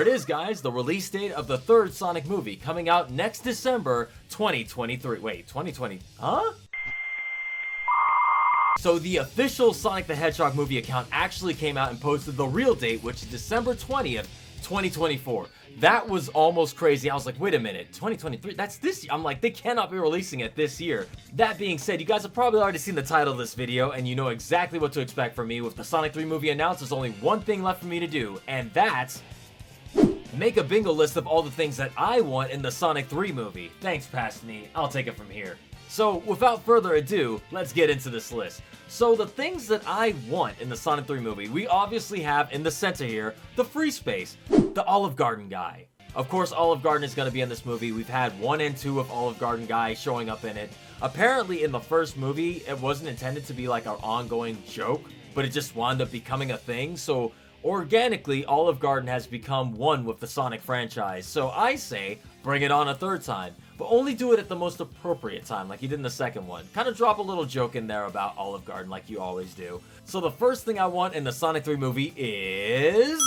There it is, guys, the release date of the third Sonic movie, coming out next December 2023. Wait, 2020? Huh? So the official Sonic the Hedgehog movie account actually came out and posted the real date, which is December 20th, 2024. That was almost crazy. I was like, wait a minute, 2023? That's this year. I'm like, they cannot be releasing it this year. That being said, you guys have probably already seen the title of this video, and you know exactly what to expect from me. With the Sonic 3 movie announced, there's only one thing left for me to do, and that's make a bingo list of all the things that I want in the Sonic 3 movie. Thanks, Pastini. I'll take it from here. So, without further ado, let's get into this list. So, the things that I want in the Sonic 3 movie, we obviously have in the center here, the free space, the Olive Garden guy. Of course, Olive Garden is going to be in this movie. We've had 1 and 2 of Olive Garden guy showing up in it. Apparently, in the first movie, it wasn't intended to be like an ongoing joke, but it just wound up becoming a thing. So, organically, Olive Garden has become one with the Sonic franchise. So, I say, bring it on a third time. But only do it at the most appropriate time, like you did in the second one. Kind of drop a little joke in there about Olive Garden, like you always do. So the first thing I want in the Sonic 3 movie is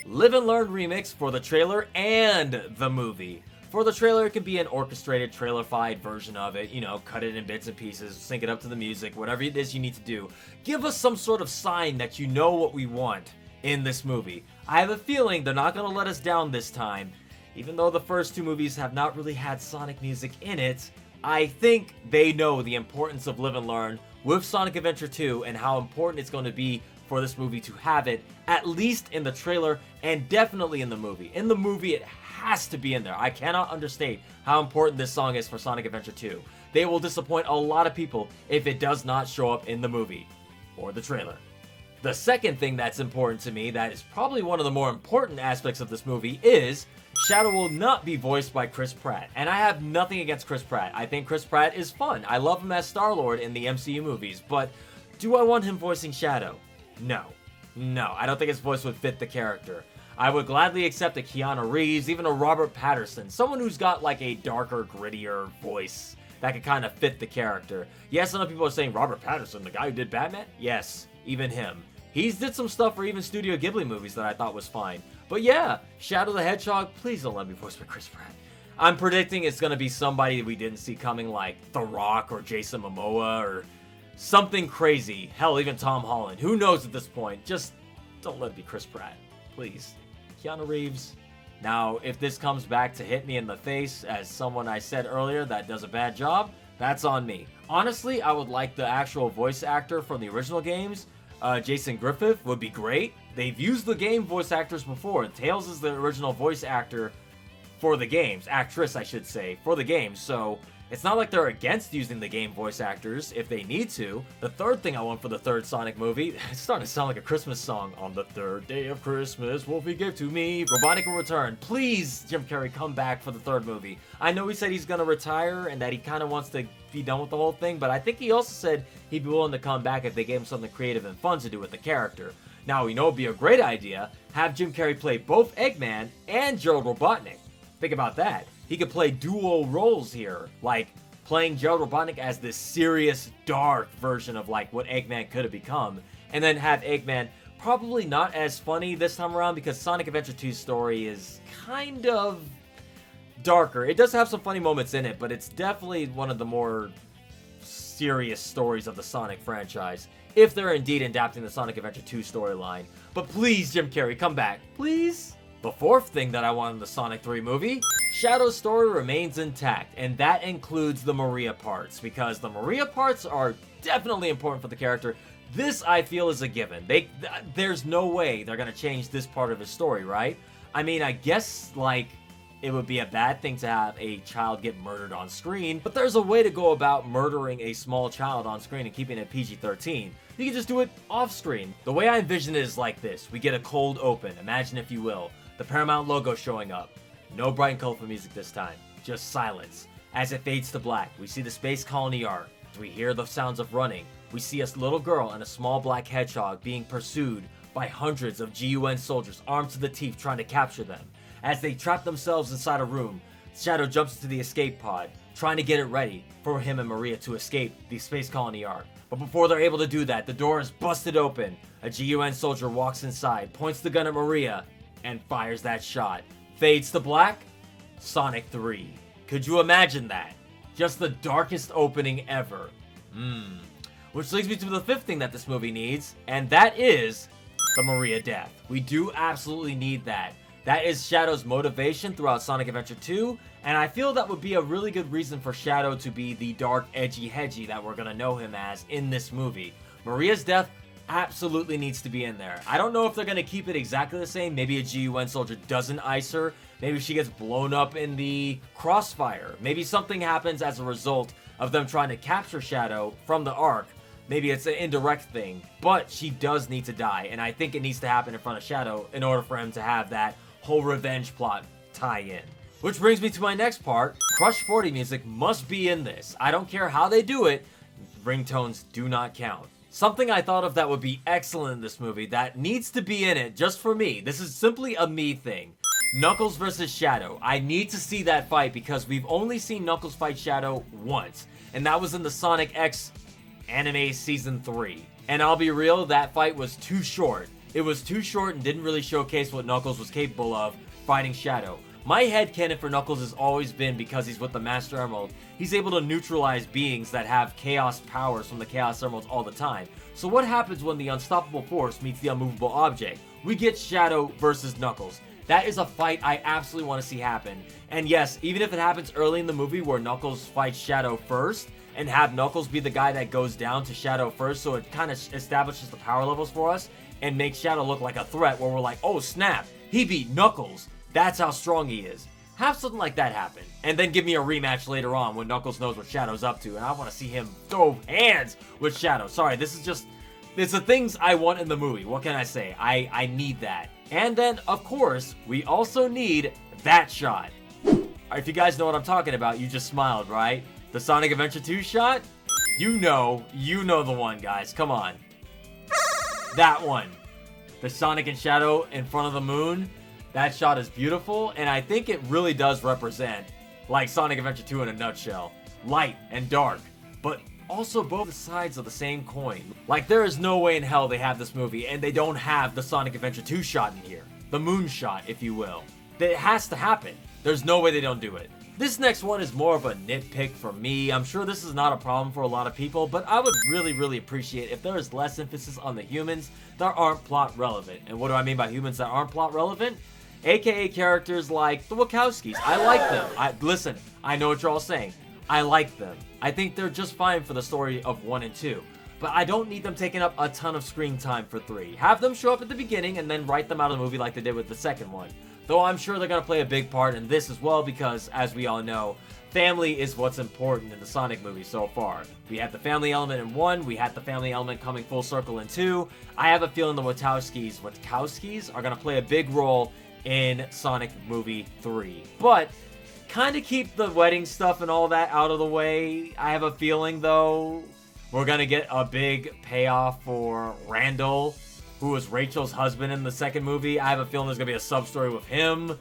Live and Learn remix for the trailer and the movie. For the trailer, it can be an orchestrated, trailer-fied version of it. You know, cut it in bits and pieces, sync it up to the music, whatever it is you need to do. Give us some sort of sign that you know what we want in this movie. I have a feeling they're not going to let us down this time. Even though the first 2 movies have not really had Sonic music in it, I think they know the importance of Live and Learn with Sonic Adventure 2 and how important it's going to be for this movie to have it, at least in the trailer and definitely in the movie. In the movie, it has to be in there. I cannot understate how important this song is for Sonic Adventure 2. They will disappoint a lot of people if it does not show up in the movie or the trailer. The second thing that's important to me, that is probably one of the more important aspects of this movie, is Shadow will not be voiced by Chris Pratt, and I have nothing against Chris Pratt. I think Chris Pratt is fun. I love him as Star-Lord in the MCU movies, but do I want him voicing Shadow? No. No, I don't think his voice would fit the character. I would gladly accept a Keanu Reeves, even a Robert Pattinson, someone who's got like a darker, grittier voice that could kind of fit the character. Yes, some people are saying Robert Pattinson, the guy who did Batman? Yes, even him. He's did some stuff for even Studio Ghibli movies that I thought was fine. But yeah, Shadow the Hedgehog, please don't let me voice by Chris Pratt. I'm predicting it's going to be somebody we didn't see coming, like The Rock or Jason Momoa or something crazy. Hell, even Tom Holland. Who knows at this point? Just don't let it be Chris Pratt, please. Keanu Reeves. Now, if this comes back to hit me in the face as someone I said earlier that does a bad job, that's on me. Honestly, I would like the actual voice actor from the original games. Jason Griffith would be great. They've used the game voice actors before. Tails is the original voice actor for the games. Actress, I should say, for the games. So it's not like they're against using the game voice actors if they need to. The third thing I want for the third Sonic movie, it's starting to sound like a Christmas song. On the third day of Christmas, Wolfie gave to me. Robotnik will return. Please, Jim Carrey, come back for the third movie. I know he said he's going to retire and that he kind of wants to be done with the whole thing, but I think he also said he'd be willing to come back if they gave him something creative and fun to do with the character. Now, we know it'd be a great idea, have Jim Carrey play both Eggman and Gerald Robotnik. Think about that. He could play dual roles here, like playing Gerald Robotnik as this serious, dark version of like what Eggman could have become, and then have Eggman probably not as funny this time around because Sonic Adventure 2's story is kind of darker. It does have some funny moments in it, but it's definitely one of the more serious stories of the Sonic franchise, if they're indeed adapting the Sonic Adventure 2 storyline. But please, Jim Carrey, come back. Please? The fourth thing that I want in the Sonic 3 movie, Shadow's story remains intact, and that includes the Maria parts, because the Maria parts are definitely important for the character. This, I feel, is a given. There's no way they're going to change this part of his story, right? I mean, I guess, like, it would be a bad thing to have a child get murdered on screen, but there's a way to go about murdering a small child on screen and keeping it PG-13. You can just do it off screen. The way I envision it is like this. We get a cold open, imagine if you will. The Paramount logo showing up. No bright and colorful music this time. Just silence. As it fades to black, we see the space colony arc. We hear the sounds of running. We see a little girl and a small black hedgehog being pursued by hundreds of GUN soldiers armed to the teeth trying to capture them. As they trap themselves inside a room, Shadow jumps into the escape pod, trying to get it ready for him and Maria to escape the space colony arc. But before they're able to do that, the door is busted open. A GUN soldier walks inside, points the gun at Maria, and fires that shot. Fades to black, Sonic 3. Could you imagine that? Just the darkest opening ever. Which leads me to the fifth thing that this movie needs, and that is the Maria death. We do absolutely need that. That is Shadow's motivation throughout Sonic Adventure 2, and I feel that would be a really good reason for Shadow to be the dark, edgy hedgy that we're gonna know him as in this movie. Maria's death absolutely needs to be in there. I don't know if they're gonna keep it exactly the same. Maybe a GUN soldier doesn't ice her. Maybe she gets blown up in the crossfire. Maybe something happens as a result of them trying to capture Shadow from the Ark. Maybe it's an indirect thing, but she does need to die, and I think it needs to happen in front of Shadow in order for him to have that whole revenge plot tie in. Which brings me to my next part. Crush 40 music must be in this. I don't care how they do it, ringtones do not count. Something I thought of that would be excellent in this movie that needs to be in it just for me. This is simply a me thing. Knuckles versus Shadow. I need to see that fight because we've only seen Knuckles fight Shadow once, and that was in the Sonic X anime season 3. And I'll be real, that fight was too short. It was too short and didn't really showcase what Knuckles was capable of fighting Shadow. My headcanon for Knuckles has always been because he's with the Master Emerald, he's able to neutralize beings that have chaos powers from the Chaos Emeralds all the time. So what happens when the unstoppable force meets the unmovable object? We get Shadow versus Knuckles. That is a fight I absolutely want to see happen. And yes, even if it happens early in the movie where Knuckles fights Shadow first, and have Knuckles be the guy that goes down to Shadow first, so it kind of establishes the power levels for us, and makes Shadow look like a threat where we're like, oh snap, he beat Knuckles. That's how strong he is. Have something like that happen. And then give me a rematch later on when Knuckles knows what Shadow's up to, and I want to see him throw hands with Shadow. Sorry, this is just... it's the things I want in the movie. What can I say? I need that. And then, of course, we also need that shot. If you guys know what I'm talking about, you just smiled, right? The Sonic Adventure 2 shot? You know the one, guys. Come on. That one. The Sonic and Shadow in front of the moon. That shot is beautiful, and I think it really does represent, like, Sonic Adventure 2 in a nutshell. Light and dark, but also both sides of the same coin. Like, there is no way in hell they have this movie, and they don't have the Sonic Adventure 2 shot in here. The moon shot, if you will. It has to happen. There's no way they don't do it. This next one is more of a nitpick for me. I'm sure this is not a problem for a lot of people, but I would really appreciate if there is less emphasis on the humans that aren't plot relevant. And what do I mean by humans that aren't plot relevant? AKA characters like the Wachowskis. I like them. Listen, I know what you're all saying. I like them. I think they're just fine for the story of 1 and 2. But I don't need them taking up a ton of screen time for 3. Have them show up at the beginning and then write them out of the movie like they did with the second one. Though I'm sure they're going to play a big part in this as well because, as we all know, family is what's important in the Sonic movie so far. We had the family element in 1, we had the family element coming full circle in 2. I have a feeling the Wachowskis are going to play a big role in Sonic movie 3. But kind of keep the wedding stuff and all that out of the way. I have a feeling, though, we're going to get a big payoff for Randall, who was Rachel's husband in the second movie. I have a feeling there's going to be a sub-story with him.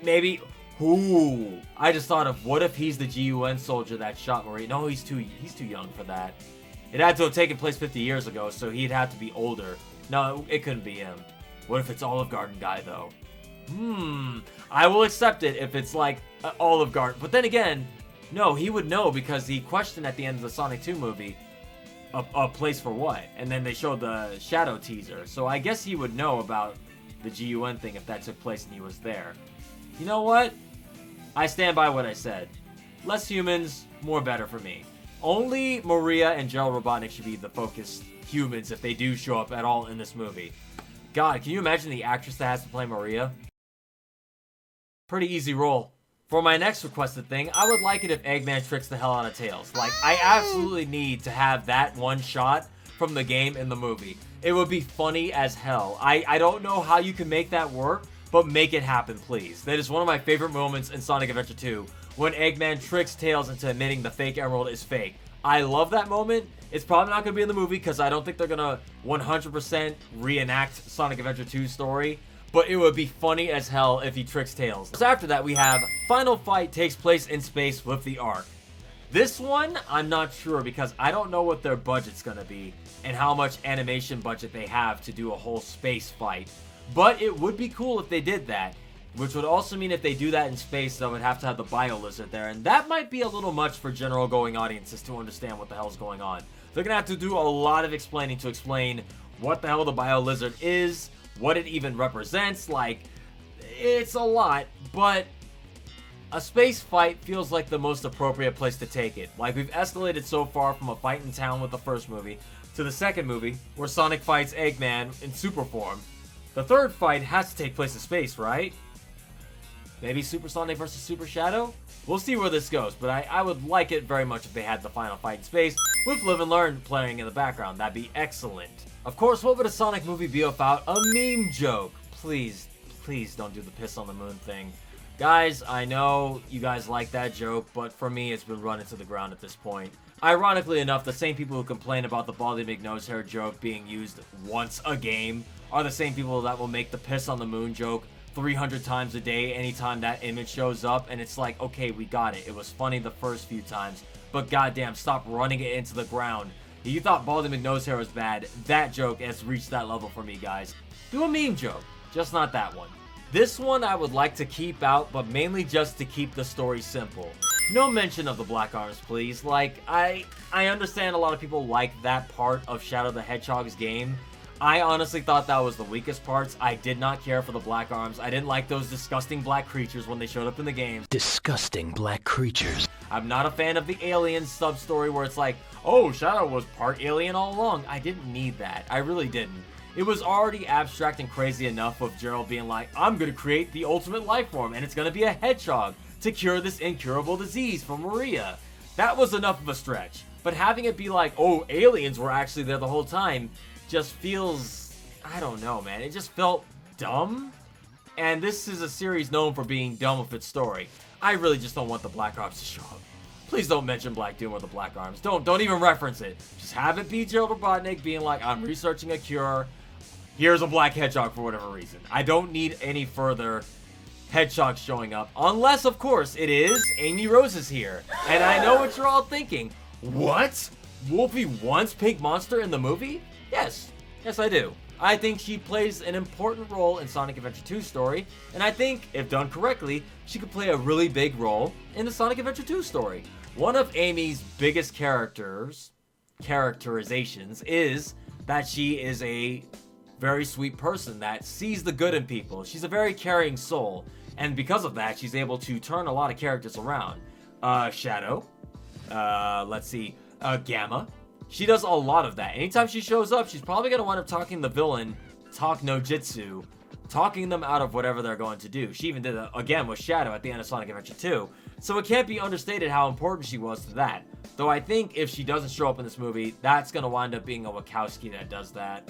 Maybe. Ooh. I just thought of, what if he's the GUN soldier that shot Marie? No, he's too young for that. It had to have taken place 50 years ago, so he'd have to be older. No, it couldn't be him. What if it's Olive Garden guy, though? I will accept it if it's like Olive Garden. But then again, no, he would know because he questioned at the end of the Sonic 2 movie, a place for what? And then they showed the Shadow teaser. So I guess he would know about the GUN thing if that took place and he was there. You know what? I stand by what I said. Less humans, more better for me. Only Maria and Gerald Robotnik should be the focused humans if they do show up at all in this movie. God, can you imagine the actress that has to play Maria? Pretty easy role. For my next requested thing, I would like it if Eggman tricks the hell out of Tails. Like, I absolutely need to have that one shot from the game in the movie. It would be funny as hell. I don't know how you can make that work, but make it happen, please. That is one of my favorite moments in Sonic Adventure 2, when Eggman tricks Tails into admitting the fake emerald is fake. I love that moment. It's probably not going to be in the movie because I don't think they're going to 100% reenact Sonic Adventure 2's story. But it would be funny as hell if he tricks Tails. So after that, we have final fight takes place in space with the Ark. This one, I'm not sure because I don't know what their budget's going to be and how much animation budget they have to do a whole space fight. But it would be cool if they did that, which would also mean if they do that in space, they would have to have the Bio Lizard there, and that might be a little much for general going audiences to understand what the hell's going on. They're gonna have to do a lot of explaining to explain what the hell the Bio Lizard is, what it even represents. Like, it's a lot, but a space fight feels like the most appropriate place to take it. Like, we've escalated so far from a fight in town with the first movie to the second movie, where Sonic fights Eggman in super form. The third fight has to take place in space, right? Maybe Super Sonic versus Super Shadow? We'll see where this goes, but I would like it very much if they had the final fight in space with Live and Learn playing in the background. That'd be excellent. Of course, what would a Sonic movie be without a meme joke? Please, please don't do the piss on the moon thing. Guys, I know you guys like that joke, but for me, it's been run into the ground at this point. Ironically enough, the same people who complain about the Baldy McNosehair joke being used once a game are the same people that will make the piss on the moon joke 300 times a day anytime that image shows up, and it's like, okay, we got it. It was funny the first few times, but goddamn, stop running it into the ground. If you thought Baldy McNosehair was bad, that joke has reached that level for me, guys. Do a meme joke, just not that one. This one I would like to keep out, but mainly just to keep the story simple. No mention of the Black Arms, please. Like, I understand a lot of people like that part of Shadow the Hedgehog's game. I honestly thought that was the weakest parts. I did not care for the Black Arms. I didn't like those disgusting black creatures when they showed up in the games. Disgusting black creatures. I'm not a fan of the alien sub-story where it's like, oh, Shadow was part alien all along. I didn't need that. I really didn't. It was already abstract and crazy enough with Gerald being like, I'm gonna create the ultimate life form, and it's gonna be a hedgehog to cure this incurable disease from Maria. That was enough of a stretch. But having it be like, oh, aliens were actually there the whole time, just feels, I don't know, man. It just felt dumb. And this is a series known for being dumb with its story. I really just don't want the Black Arms to show up. Please don't mention Black Doom or the Black Arms. Don't even reference it. Just have it be Gerald Robotnik being like, I'm researching a cure. Here's a black hedgehog for whatever reason. I don't need any further hedgehogs showing up. Unless, of course, it is Amy Rose is here. And I know what you're all thinking. What? Wolfie wants Pink Monster in the movie? Yes. Yes, I do. I think she plays an important role in Sonic Adventure 2 story, and I think, if done correctly, she could play a really big role in the Sonic Adventure 2 story. One of Amy's biggest characterizations is that she is a very sweet person that sees the good in people. She's a very caring soul, and because of that, she's able to turn a lot of characters around. Shadow. Gamma. She does a lot of that. Anytime she shows up, she's probably going to wind up talking the villain, talk no jitsu, talking them out of whatever they're going to do. She even did it again with Shadow at the end of Sonic Adventure 2. So it can't be understated how important she was to that. Though I think if she doesn't show up in this movie, that's going to wind up being a Wachowski that does that.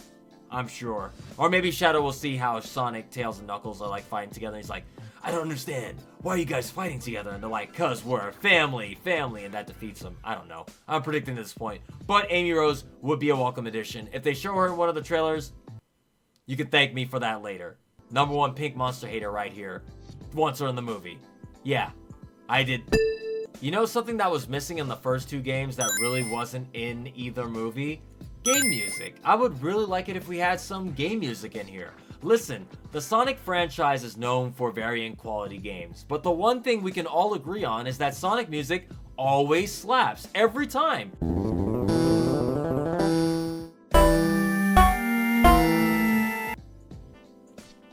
I'm sure. Or maybe Shadow will see how Sonic, Tails, and Knuckles are like fighting together. And he's like, I don't understand. Why are you guys fighting together? And they're like, cause we're family, and that defeats them. I don't know. I'm predicting at this point. But Amy Rose would be a welcome addition. If they show her in one of the trailers, you can thank me for that later. #1 Pink Monster hater right here. Wants her in the movie. Yeah, I did. You know something that was missing in the first two games that really wasn't in either movie? Game music. I would really like it if we had some game music in here. Listen, the Sonic franchise is known for varying quality games, but the one thing we can all agree on is that Sonic music always slaps, every time.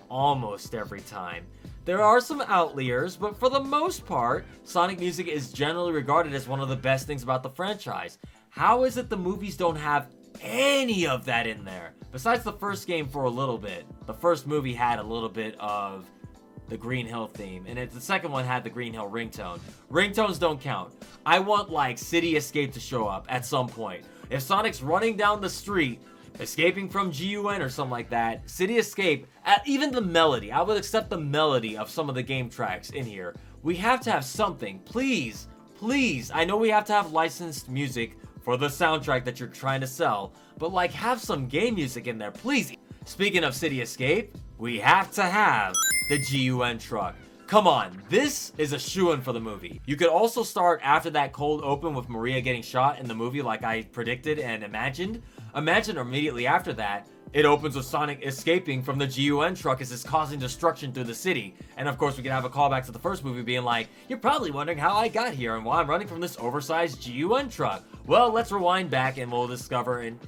Almost every time. There are some outliers, but for the most part, Sonic music is generally regarded as one of the best things about the franchise. How is it the movies don't have any of that in there? Besides the first game for a little bit. The first movie had a little bit of the Green Hill theme, and the second one had the Green Hill ringtone. Ringtones don't count. I want, like, City Escape to show up at some point. If Sonic's running down the street, escaping from GUN or something like that, City Escape, even the melody, I would accept the melody of some of the game tracks in here. We have to have something. Please, please. I know we have to have licensed music for the soundtrack that you're trying to sell, but like, have some game music in there, please. Speaking of City Escape, we have to have the GUN truck. Come on, this is a shoo-in for the movie. You could also start after that cold open with Maria getting shot in the movie like I predicted and imagined. Imagine immediately after that, It opens with Sonic escaping from the GUN truck as it's causing destruction through the city. And of course, we can have a callback to the first movie being like, you're probably wondering how I got here and why I'm running from this oversized GUN truck. Well, let's rewind back and we'll discover, and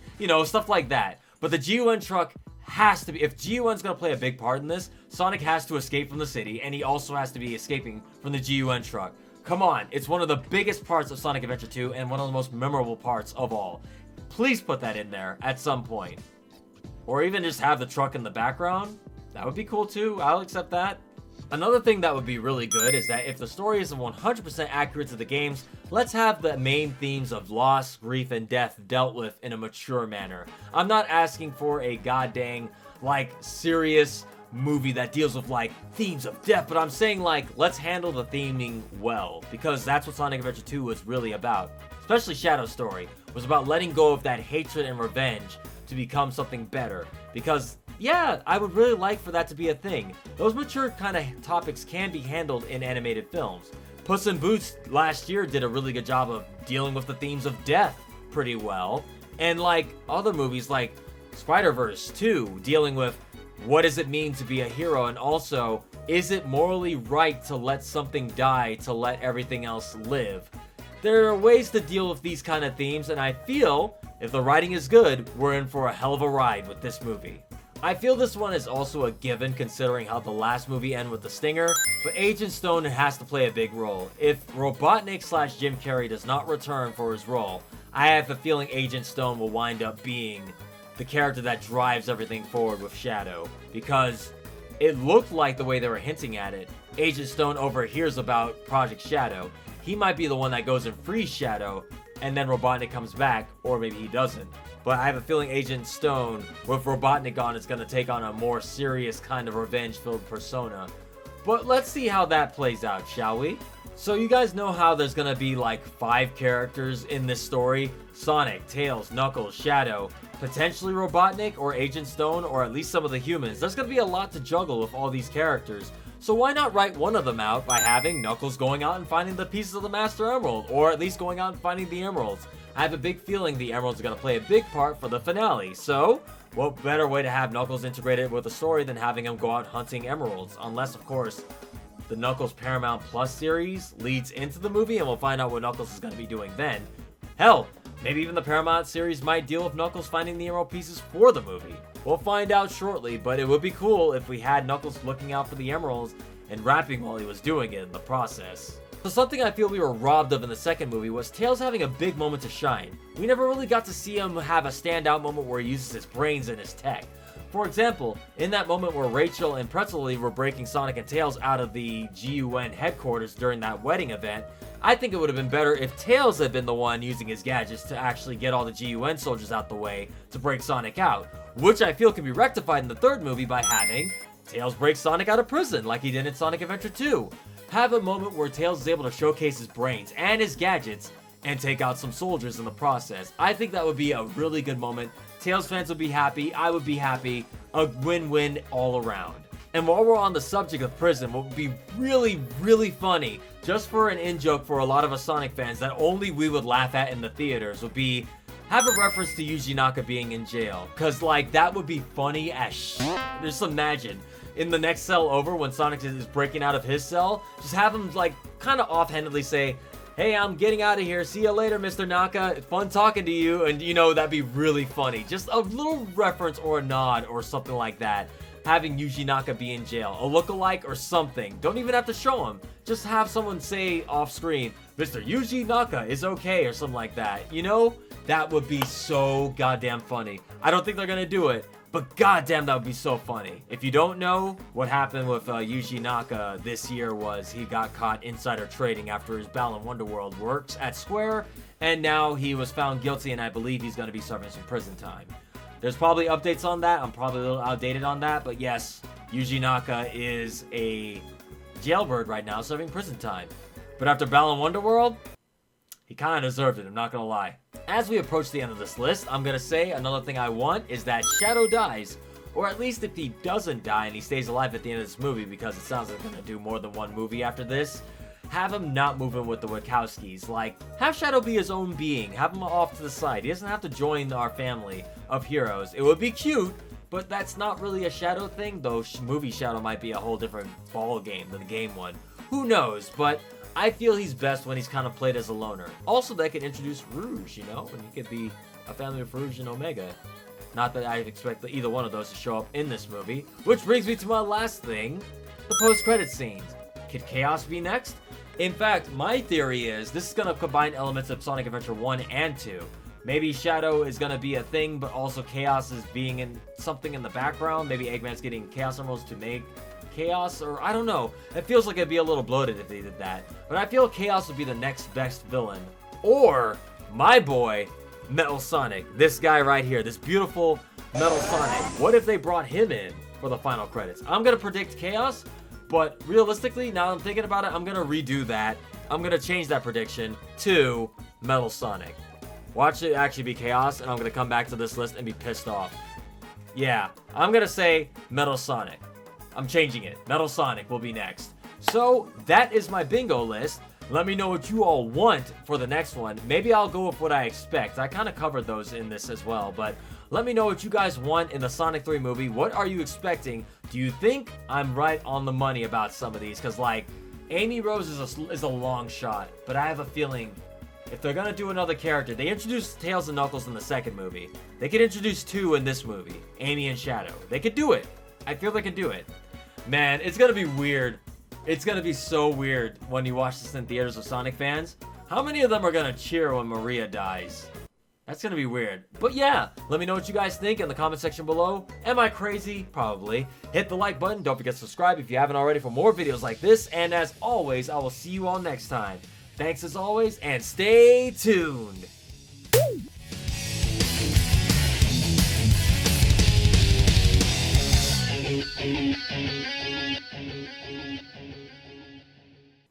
stuff like that. But the GUN truck has to be, if GUN's gonna play a big part in this, Sonic has to escape from the city, and he also has to be escaping from the GUN truck. Come on, it's one of the biggest parts of Sonic Adventure 2 and one of the most memorable parts of all. Please put that in there at some point. Or even just have the truck in the background. That would be cool too. I'll accept that. Another thing that would be really good is that if the story isn't 100% accurate to the games, let's have the main themes of loss, grief, and death dealt with in a mature manner. I'm not asking for a goddamn, serious movie that deals with, themes of death, but I'm saying, let's handle the theming well, because that's what Sonic Adventure 2 was really about. Especially Shadow's story was about letting go of that hatred and revenge to become something better. Because, yeah, I would really like for that to be a thing. Those mature kind of topics can be handled in animated films. Puss in Boots last year did a really good job of dealing with the themes of death pretty well. And other movies like Spider-Verse 2, dealing with what does it mean to be a hero, and also, is it morally right to let something die to let everything else live? There are ways to deal with these kind of themes, and I feel if the writing is good, we're in for a hell of a ride with this movie. I feel this one is also a given considering how the last movie ended with the stinger, but Agent Stone has to play a big role. If Robotnik / Jim Carrey does not return for his role, I have a feeling Agent Stone will wind up being the character that drives everything forward with Shadow, because it looked like the way they were hinting at it, Agent Stone overhears about Project Shadow. He might be the one that goes and frees Shadow, and then Robotnik comes back, or maybe he doesn't. But I have a feeling Agent Stone, with Robotnik on, is going to take on a more serious kind of revenge-filled persona. But let's see how that plays out, shall we? So you guys know how there's going to be 5 characters in this story? Sonic, Tails, Knuckles, Shadow, potentially Robotnik or Agent Stone, or at least some of the humans. There's going to be a lot to juggle with all these characters. So why not write one of them out by having Knuckles going out and finding the pieces of the Master Emerald, or at least going out and finding the emeralds. I have a big feeling the emeralds are going to play a big part for the finale, so what better way to have Knuckles integrated with the story than having him go out hunting emeralds, unless of course the Knuckles Paramount Plus series leads into the movie and we'll find out what Knuckles is going to be doing then. Hell, maybe even the Paramount series might deal with Knuckles finding the emerald pieces for the movie. We'll find out shortly, but it would be cool if we had Knuckles looking out for the emeralds and rapping while he was doing it in the process. So something I feel we were robbed of in the second movie was Tails having a big moment to shine. We never really got to see him have a standout moment where he uses his brains and his tech. For example, in that moment where Rachel and Pretzely were breaking Sonic and Tails out of the GUN headquarters during that wedding event, I think it would have been better if Tails had been the one using his gadgets to actually get all the GUN soldiers out the way to break Sonic out, which I feel can be rectified in the third movie by having Tails break Sonic out of prison like he did in Sonic Adventure 2. Have a moment where Tails is able to showcase his brains and his gadgets and take out some soldiers in the process. I think that would be a really good moment. Tails fans would be happy, I would be happy, a win-win all around. And while we're on the subject of prison, what would be really, really funny, just for an in-joke for a lot of us Sonic fans that only we would laugh at in the theaters, would be have a reference to Yuji Naka being in jail. Cause that would be funny as shit. Just imagine, in the next cell over when Sonic is breaking out of his cell, just have him kind of offhandedly say, hey, I'm getting out of here, see you later, Mr. Naka, fun talking to you, and that'd be really funny. Just a little reference or a nod or something like that. Having Yuji Naka be in jail, a lookalike or something. Don't even have to show him. Just have someone say off screen, Mr. Yuji Naka is okay, or something like that. That would be so goddamn funny. I don't think they're gonna do it, but goddamn, that would be so funny. If you don't know, what happened with Yuji Naka this year was he got caught insider trading after his Balan Wonderworld works at Square, and now he was found guilty, and I believe he's gonna be serving some prison time. There's probably updates on that. I'm probably a little outdated on that, but yes, Yuji Naka is a jailbird right now serving prison time. But after Balan Wonderworld, he kind of deserved it, I'm not gonna lie. As we approach the end of this list, I'm gonna say another thing I want is that Shadow dies, or at least if he doesn't die and he stays alive at the end of this movie, because it sounds like they're gonna do more than one movie after this, have him not move in with the Wachowskis. Have Shadow be his own being, have him off to the side. He doesn't have to join our family of heroes. It would be cute but that's not really a Shadow thing, though movie Shadow might be a whole different ball game than the game one. Who knows, but I feel he's best when he's kind of played as a loner. Also, they could introduce Rouge, and he could be a family of Rouge and Omega. Not that I expect either one of those to show up in this movie. Which brings me to my last thing, the post-credit scenes. Could Chaos be next? In fact, my theory is this is going to combine elements of Sonic Adventure 1 and 2. Maybe Shadow is going to be a thing, but also Chaos is being in something in the background. Maybe Eggman's getting Chaos Emeralds to make Chaos, or I don't know. It feels like it'd be a little bloated if they did that. But I feel Chaos would be the next best villain. Or my boy, Metal Sonic. This guy right here, this beautiful Metal Sonic. What if they brought him in for the final credits? I'm going to predict Chaos, but realistically, now I'm thinking about it, I'm going to redo that. I'm going to change that prediction to Metal Sonic. Watch it actually be Chaos, and I'm going to come back to this list and be pissed off. Yeah, I'm going to say Metal Sonic. I'm changing it. Metal Sonic will be next. So, that is my bingo list. Let me know what you all want for the next one. Maybe I'll go with what I expect. I kind of covered those in this as well, but let me know what you guys want in the Sonic 3 movie. What are you expecting? Do you think I'm right on the money about some of these? Because, like, Amy Rose is a long shot, but I have a feeling if they're going to do another character, they introduced Tails and Knuckles in the second movie. They could introduce two in this movie, Amy and Shadow. They could do it. I feel they could do it. Man, it's going to be weird. It's going to be so weird when you watch this in theaters with Sonic fans. How many of them are going to cheer when Maria dies? That's going to be weird. But yeah, let me know what you guys think in the comment section below. Am I crazy? Probably. Hit the like button. Don't forget to subscribe if you haven't already for more videos like this. And as always, I will see you all next time. Thanks as always, and stay tuned.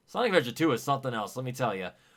Sonic Adventure 2 is something else, let me tell you.